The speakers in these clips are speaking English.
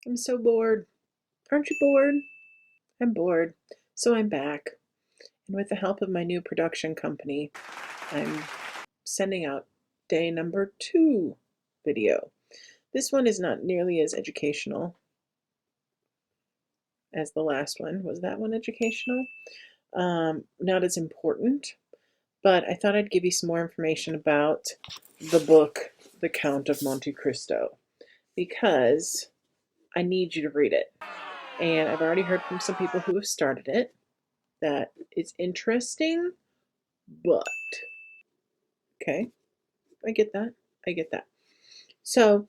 I'm so bored. Aren't you bored? I'm bored. So I'm back. And with the help of my new production company, I'm sending out day number 2 video. This one is not nearly as educational as the last one. Was that one educational? Not as important, but I thought I'd give you some more information about the book, The Count of Monte Cristo, because I need you to read it. And I've already heard from some people who have started it that it's interesting, but okay, I get that. I get that. So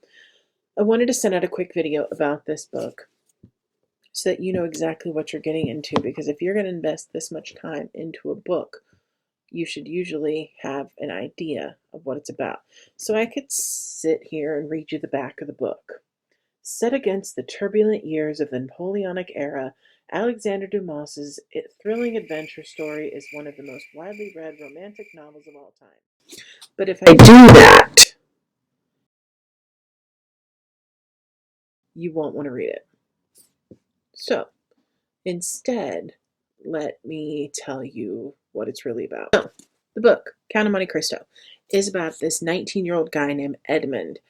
I wanted to send out a quick video about this book so that you know exactly what you're getting into, because if you're going to invest this much time into a book, you should usually have an idea of what it's about. So I could sit here and read you the back of the book. Set against the turbulent years of the Napoleonic era, Alexander Dumas's thrilling adventure story is one of the most widely read romantic novels of all time. But if I do that, you won't want to read it. So instead, let me tell you what it's really about. So, the book, Count of Monte Cristo, is about this 19-year-old guy named Edmund.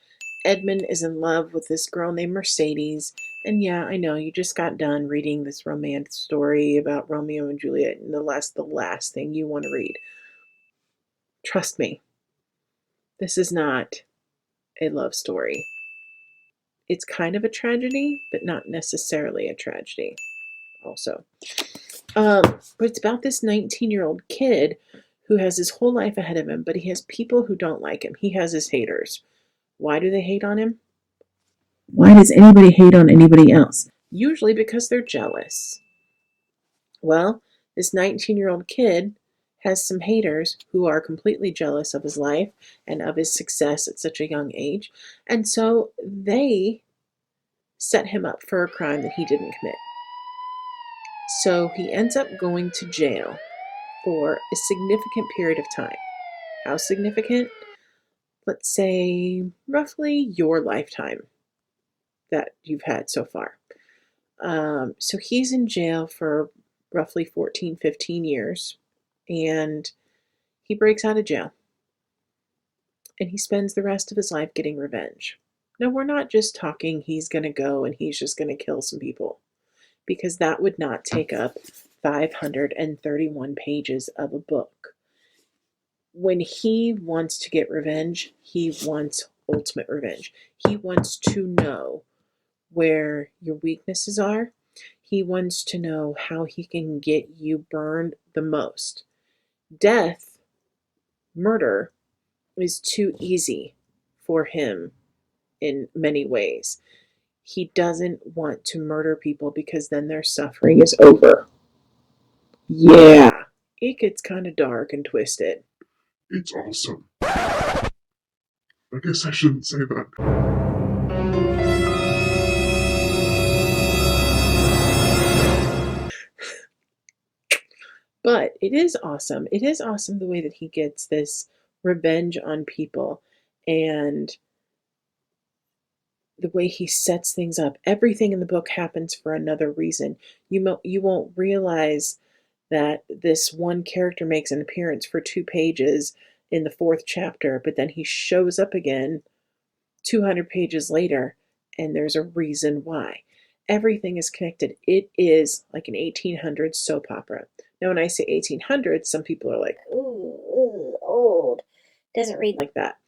Edmund is in love with this girl named Mercedes. And yeah, I know you just got done reading this romance story about Romeo and Juliet, and the last thing you want to read. Trust me, this is not a love story. It's kind of a tragedy, but not necessarily a tragedy, also. But it's about this 19-year-old kid who has his whole life ahead of him, but he has people who don't like him. He has his haters. Why do they hate on him? Why does anybody hate on anybody else? Usually because they're jealous. Well, this 19-year-old kid has some haters who are completely jealous of his life and of his success at such a young age. And so they set him up for a crime that he didn't commit. So he ends up going to jail for a significant period of time. How significant? Let's say roughly your lifetime that you've had so far. So he's in jail for roughly 14, 15 years, and he breaks out of jail and he spends the rest of his life getting revenge. Now, we're not just talking he's going to go and he's just going to kill some people, because that would not take up 531 pages of a book. When he wants to get revenge, he wants ultimate revenge. He wants to know where your weaknesses are. He wants to know how he can get you burned the most. Death, murder, is too easy for him in many ways. He doesn't want to murder people because then their suffering is over. Yeah, it gets kind of dark and twisted. It's awesome. I guess I shouldn't say that. But it is awesome. It is awesome the way that he gets this revenge on people, and the way he sets things up. Everything in the book happens for another reason. You won't realize that this one character makes an appearance for 2 pages in the 4th chapter, but then he shows up again 200 pages later, and there's a reason why. Everything is connected. It is like an 1800s soap opera. Now, when I say 1800s, some people are like, ooh, old. Doesn't read like that.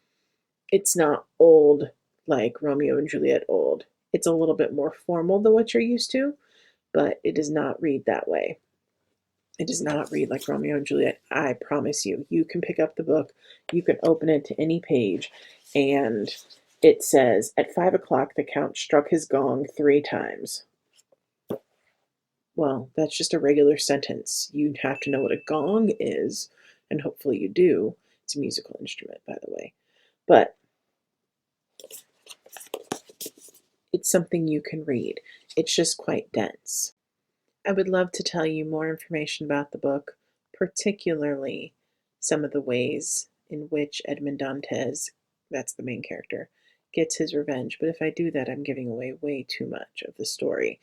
It's not old like Romeo and Juliet old. It's a little bit more formal than what you're used to, but it does not read that way. It does not read like Romeo and Juliet. I promise you. You can pick up the book, you can open it to any page, and it says, at 5 o'clock, the Count struck his gong 3 times. Well, that's just a regular sentence. You have to know what a gong is, and hopefully you do. It's a musical instrument, by the way. But it's something you can read. It's just quite dense. I would love to tell you more information about the book, particularly some of the ways in which Edmond Dantes, that's the main character, gets his revenge. But if I do that, I'm giving away way too much of the story.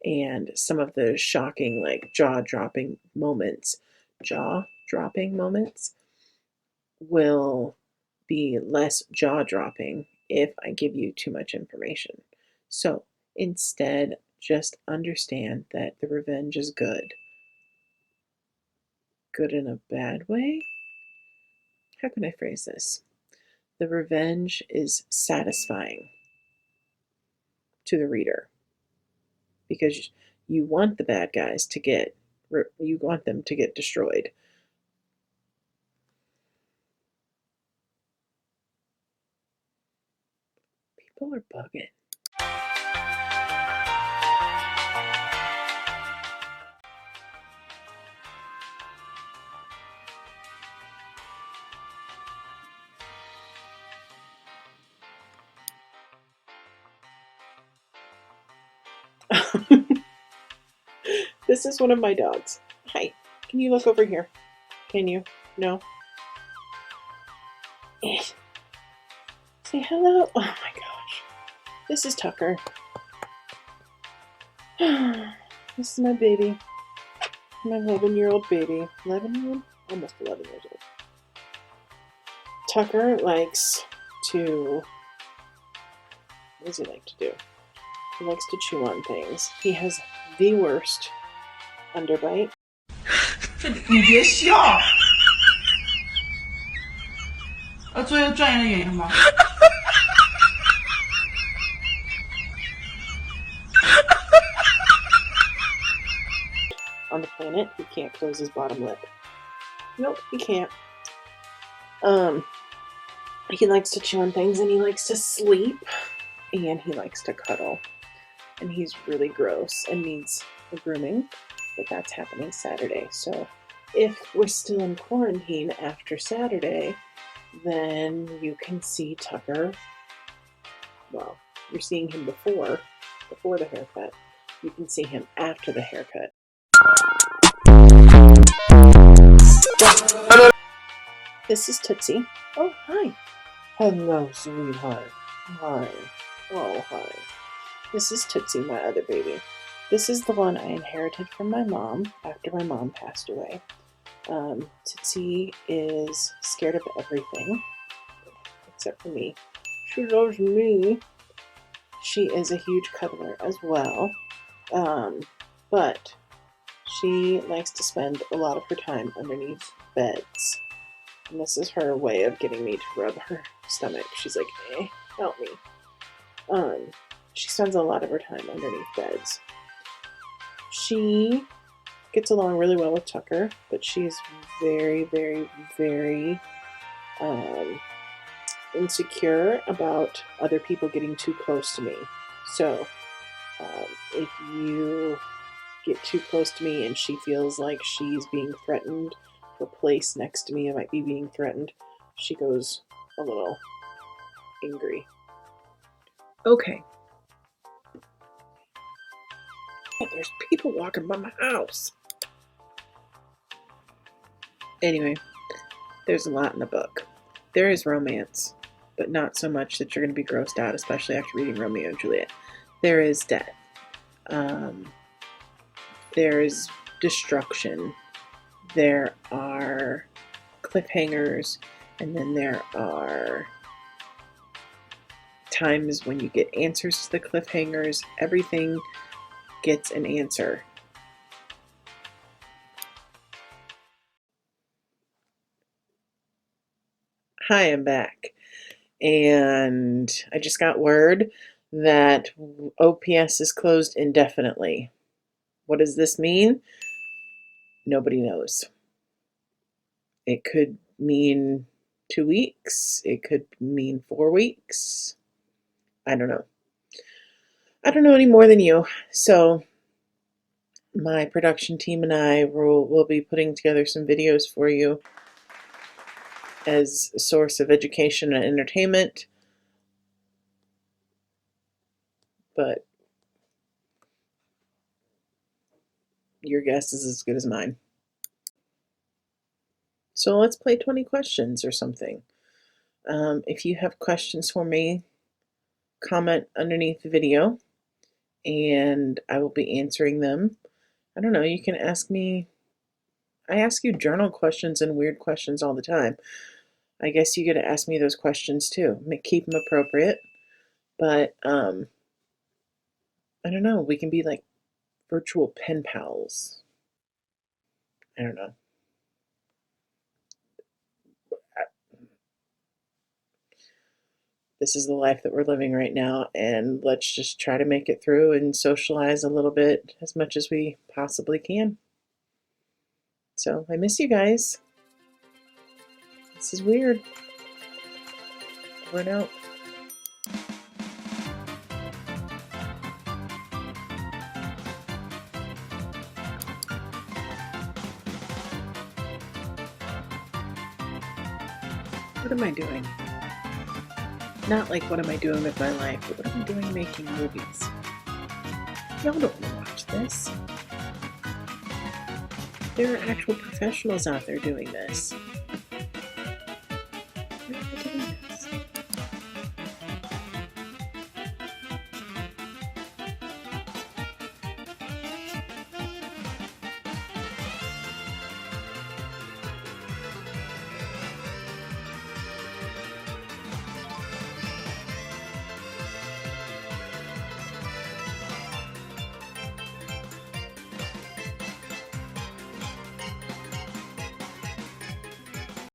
And some of the shocking, like jaw-dropping moments will be less jaw-dropping if I give you too much information. So instead, just understand that the revenge is good. Good in a bad way? How can I phrase this? The revenge is satisfying to the reader because you want the bad guys to you want them to get destroyed. People are bugging. This is one of my dogs. Hi, can you look over here? Can you? No? Say hello. Oh my gosh. This is Tucker. This is my baby. My 11-year-old baby. 11-year-old? Almost 11 years old. Tucker likes to... What does he like to do? He likes to chew on things. He has the worst underbite. 你别笑，要做一个专业的演员吗？ On the planet, he can't close his bottom lip. Nope, he can't. He likes to chew on things, and he likes to sleep, and he likes to cuddle. And he's really gross and needs a grooming, but that's happening Saturday. So if we're still in quarantine after Saturday, then you can see Tucker. Well, you're seeing him before the haircut. You can see him after the haircut. This is Tootsie. Oh, hi. Hello, sweetheart. Hi. Oh, hi. This is Tootsie, my other baby. This is the one I inherited from my mom after my mom passed away. Tootsie is scared of everything, except for me. She loves me. She is a huge cuddler as well, but she likes to spend a lot of her time underneath beds. And this is her way of getting me to rub her stomach. She's like, help me. She spends a lot of her time underneath beds. She gets along really well with Tucker, but she's very, very, very insecure about other people getting too close to me. So if you get too close to me and she feels like she's being threatened, her place next to me might be being threatened, she goes a little angry. Okay. There's people walking by my house. Anyway, there's a lot in the book. There is romance, but not so much that you're going to be grossed out, especially after reading Romeo and Juliet. There is death. There is destruction. There are cliffhangers, and then there are times when you get answers to the cliffhangers. Everything gets an answer. Hi, I'm back. And I just got word that OPS is closed indefinitely. What does this mean? Nobody knows. It could mean 2 weeks. It could mean 4 weeks. I don't know. I don't know any more than you. So my production team and I will be putting together some videos for you as a source of education and entertainment. But your guess is as good as mine. So let's play 20 questions or something. If you have questions for me, comment underneath the video and I will be answering them. I don't know, you can ask me. I ask you journal questions and weird questions all the time. I guess you get to ask me those questions too. Keep them appropriate, but I don't know. We can be like virtual pen pals. I don't know. This is the life that we're living right now, and let's just try to make it through and socialize a little bit as much as we possibly can. So I miss you guys. This is weird. Over and out. What am I doing? Not like what am I doing with my life, but what am I doing making movies? Y'all don't want to watch this. There are actual professionals out there doing this. Where am I